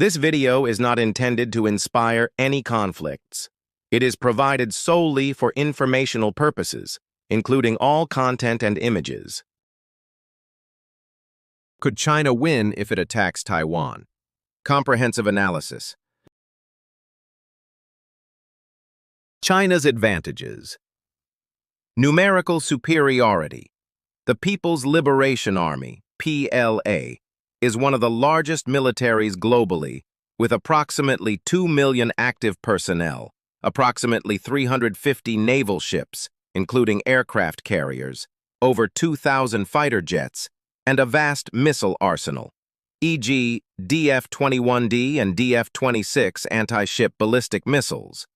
This video is not intended to inspire any conflicts. It is provided solely for informational purposes, including all content and images. Could China win if it attacks Taiwan? Comprehensive analysis. China's advantages. Numerical superiority. The People's Liberation Army, PLA, is one of the largest militaries globally, with approximately 2 million active personnel, approximately 350 naval ships, including aircraft carriers, over 2,000 fighter jets, and a vast missile arsenal, e.g. DF-21D and DF-26 anti-ship ballistic missiles.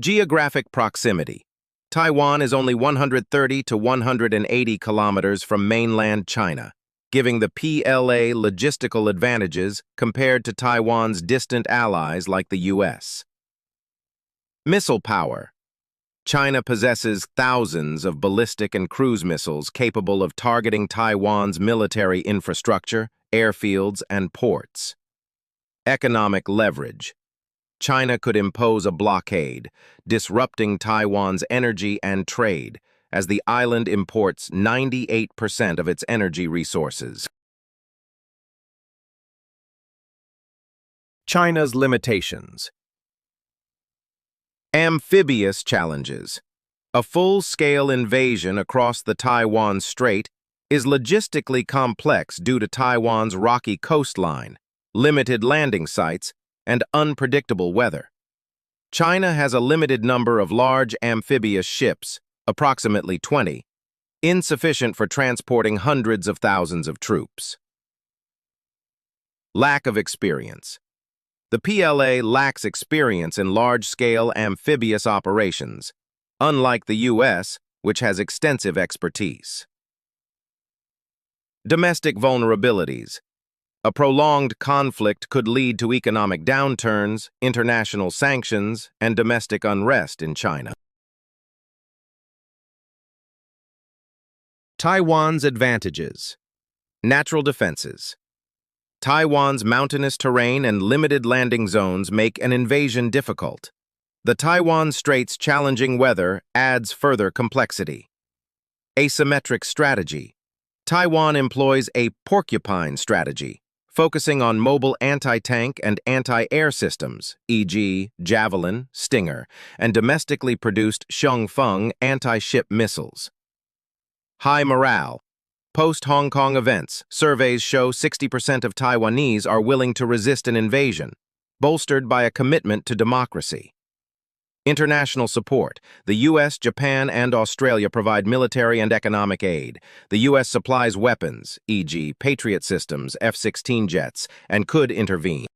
Geographic proximity. Taiwan is only 130 to 180 kilometers from mainland China, giving the PLA logistical advantages compared to Taiwan's distant allies like the U.S. Missile power. China possesses thousands of ballistic and cruise missiles capable of targeting Taiwan's military infrastructure, airfields, and ports. Economic leverage. China could impose a blockade, disrupting Taiwan's energy and trade, as the island imports 98% of its energy resources. China's limitations. Amphibious challenges. A full-scale invasion across the Taiwan Strait is logistically complex due to Taiwan's rocky coastline, limited landing sites, and unpredictable weather. China has a limited number of large amphibious ships, approximately 20, insufficient for transporting hundreds of thousands of troops. Lack of experience. The PLA lacks experience in large-scale amphibious operations, unlike the U.S., which has extensive expertise. Domestic vulnerabilities. A prolonged conflict could lead to economic downturns, international sanctions, and domestic unrest in China. Taiwan's advantages. Natural defenses. Taiwan's mountainous terrain and limited landing zones make an invasion difficult. The Taiwan Strait's challenging weather adds further complexity. Asymmetric strategy. Taiwan employs a porcupine strategy, focusing on mobile anti-tank and anti-air systems, e.g. Javelin, Stinger, and domestically produced Xiongfeng anti-ship missiles. High morale. Post-Hong Kong events, surveys show 60% of Taiwanese are willing to resist an invasion, bolstered by a commitment to democracy. International support. The U.S., Japan, and Australia provide military and economic aid. The U.S. supplies weapons, e.g. Patriot systems, F-16 jets, and could intervene.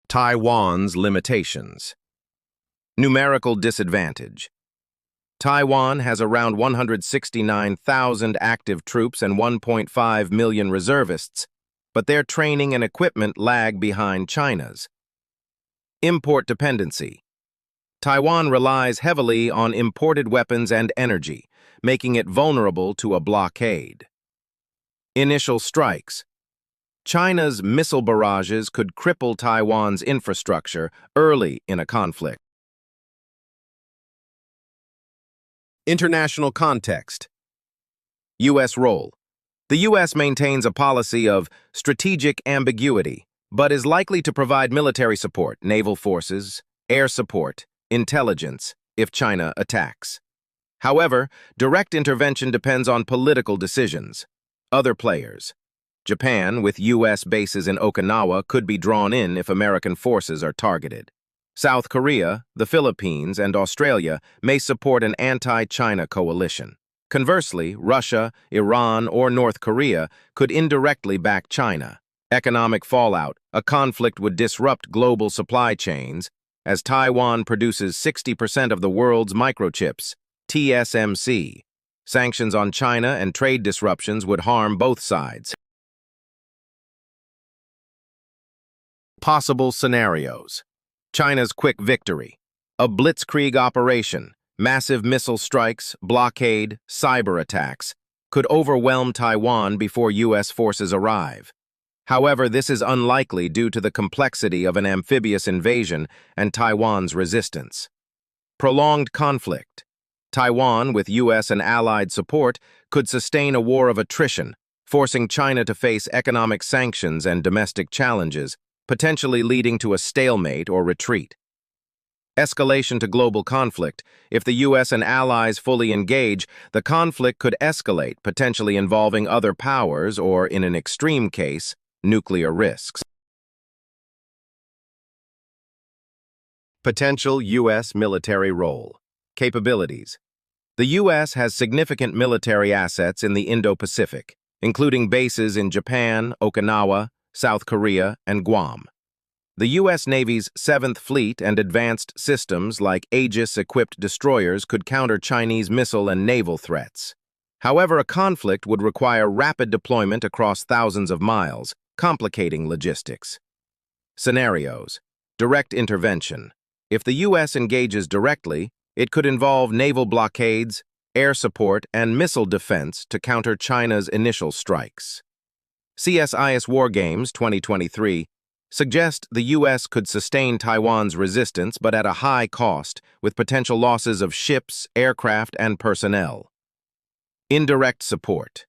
Taiwan's limitations. Numerical disadvantage. Taiwan has around 169,000 active troops and 1.5 million reservists, but their training and equipment lag behind China's. Import dependency. Taiwan relies heavily on imported weapons and energy, making it vulnerable to a blockade. Initial strikes. China's missile barrages could cripple Taiwan's infrastructure early in a conflict. International context. U.S. role. The U.S. maintains a policy of strategic ambiguity, but is likely to provide military support, naval forces, air support, intelligence, if China attacks. However, direct intervention depends on political decisions. Other players. Japan, with U.S. bases in Okinawa, could be drawn in if American forces are targeted. South Korea, the Philippines, and Australia may support an anti-China coalition. Conversely, Russia, Iran, or North Korea could indirectly back China. Economic fallout. A conflict would disrupt global supply chains, as Taiwan produces 60% of the world's microchips, TSMC. Sanctions on China and trade disruptions would harm both sides. Possible scenarios. China's quick victory. A blitzkrieg operation, massive missile strikes, blockade, cyber attacks could overwhelm Taiwan before U.S. forces arrive. However, this is unlikely due to the complexity of an amphibious invasion and Taiwan's resistance. Prolonged conflict. Taiwan, with U.S. and allied support, could sustain a war of attrition, forcing China to face economic sanctions and domestic challenges, potentially leading to a stalemate or retreat. Escalation to global conflict. If the U.S. and allies fully engage, the conflict could escalate, potentially involving other powers or, in an extreme case, nuclear risks. Potential U.S. military role. Capabilities. The U.S. has significant military assets in the Indo-Pacific, including bases in Japan, Okinawa, South Korea, and Guam. The U.S. Navy's 7th Fleet and advanced systems like Aegis-equipped destroyers could counter Chinese missile and naval threats. However, a conflict would require rapid deployment across thousands of miles, complicating logistics. Scenarios. Direct intervention. If the U.S. engages directly, it could involve naval blockades, air support, and missile defense to counter China's initial strikes. CSIS War Games 2023 suggest the U.S. could sustain Taiwan's resistance but at a high cost, with potential losses of ships, aircraft, and personnel. Indirect support.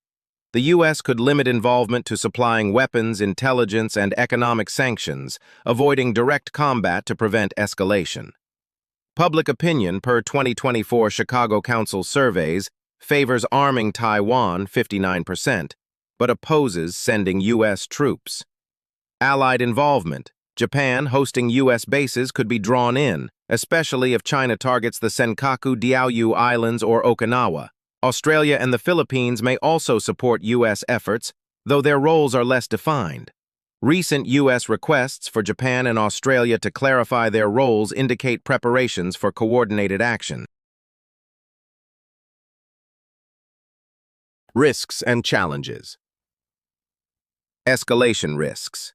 The U.S. could limit involvement to supplying weapons, intelligence, and economic sanctions, avoiding direct combat to prevent escalation. Public opinion per 2024 Chicago Council surveys favors arming Taiwan 59%, but opposes sending U.S. troops. Allied involvement. Japan hosting U.S. bases could be drawn in, especially if China targets the Senkaku Diaoyu Islands or Okinawa. Australia and the Philippines may also support U.S. efforts, though their roles are less defined. Recent U.S. requests for Japan and Australia to clarify their roles indicate preparations for coordinated action. Risks and challenges. Escalation risks.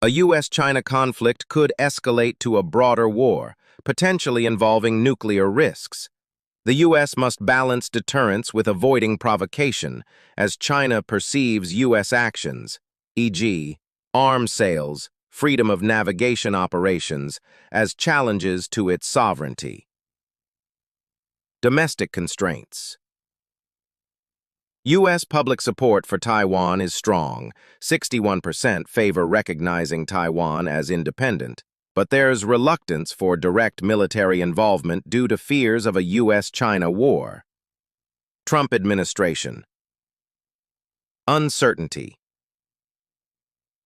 A U.S.-China conflict could escalate to a broader war, potentially involving nuclear risks. The U.S. must balance deterrence with avoiding provocation, as China perceives U.S. actions, e.g., arms sales, freedom of navigation operations, as challenges to its sovereignty. Domestic constraints. U.S. public support for Taiwan is strong. 61% favor recognizing Taiwan as independent, but there's reluctance for direct military involvement due to fears of a U.S.-China war. Trump administration. Uncertainty.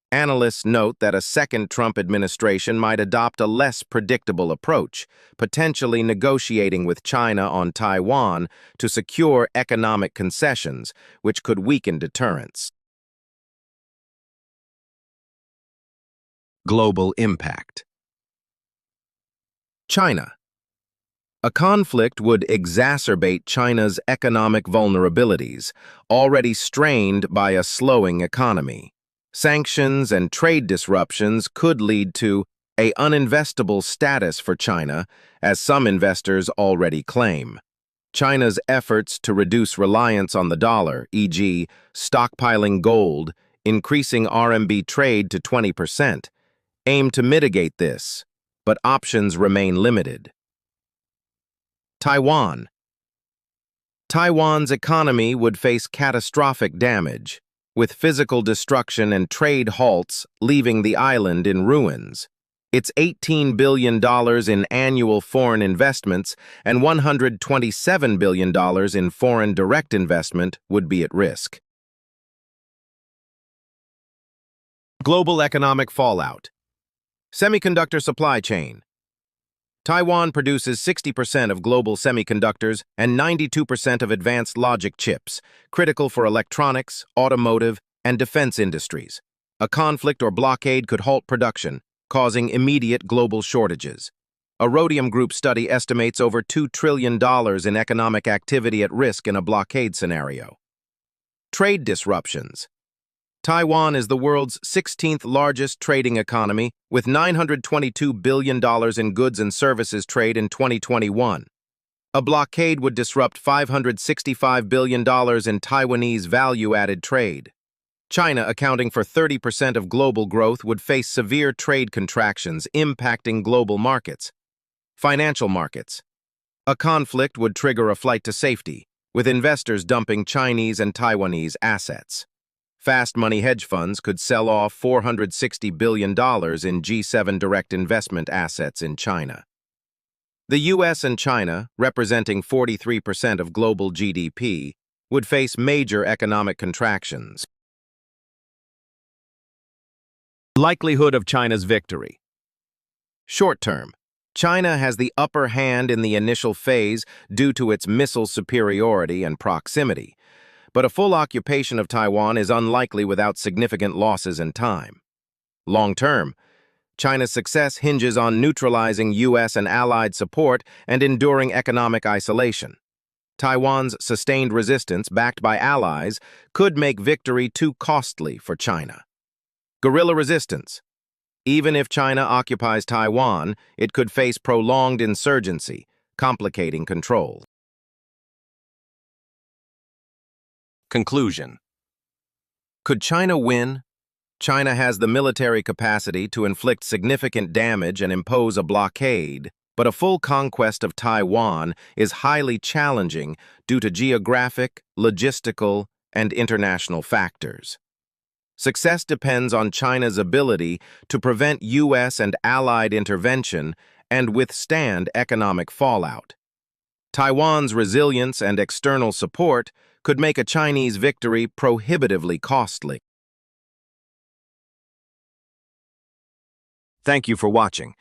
Analysts note that a second Trump administration might adopt a less predictable approach, potentially negotiating with China on Taiwan to secure economic concessions, which could weaken deterrence. Global impact. China. A conflict would exacerbate China's economic vulnerabilities, already strained by a slowing economy. Sanctions and trade disruptions could lead to an uninvestable status for China, as some investors already claim. China's efforts to reduce reliance on the dollar, e.g., stockpiling gold, increasing RMB trade to 20%, aim to mitigate this, but options remain limited. Taiwan. Taiwan's economy would face catastrophic damage, with physical destruction and trade halts leaving the island in ruins. Its $18 billion in annual foreign investments and $127 billion in foreign direct investment would be at risk. Global economic fallout. Semiconductor supply chain. Taiwan produces 60% of global semiconductors and 92% of advanced logic chips, critical for electronics, automotive, and defense industries. A conflict or blockade could halt production, causing immediate global shortages. A Rhodium Group study estimates over $2 trillion in economic activity at risk in a blockade scenario. Trade disruptions. Taiwan is the world's 16th largest trading economy, with $922 billion in goods and services trade in 2021. A blockade would disrupt $565 billion in Taiwanese value-added trade. China, accounting for 30% of global growth, would face severe trade contractions impacting global markets. Financial markets. A conflict would trigger a flight to safety, with investors dumping Chinese and Taiwanese assets. Fast money hedge funds could sell off $460 billion in G7 direct investment assets in China. The US and China, representing 43% of global GDP, would face major economic contractions. Likelihood of China's victory. Short term, China has the upper hand in the initial phase due to its missile superiority and proximity, but a full occupation of Taiwan is unlikely without significant losses in time. Long term, China's success hinges on neutralizing US and allied support and enduring economic isolation. Taiwan's sustained resistance, backed by allies, could make victory too costly for China. Guerrilla resistance. Even if China occupies Taiwan, it could face prolonged insurgency, complicating control. Conclusion. Could China win? China has the military capacity to inflict significant damage and impose a blockade, but a full conquest of Taiwan is highly challenging due to geographic, logistical, and international factors. Success depends on China's ability to prevent US and allied intervention and withstand economic fallout. Taiwan's resilience and external support could make a Chinese victory prohibitively costly. Thank you for watching.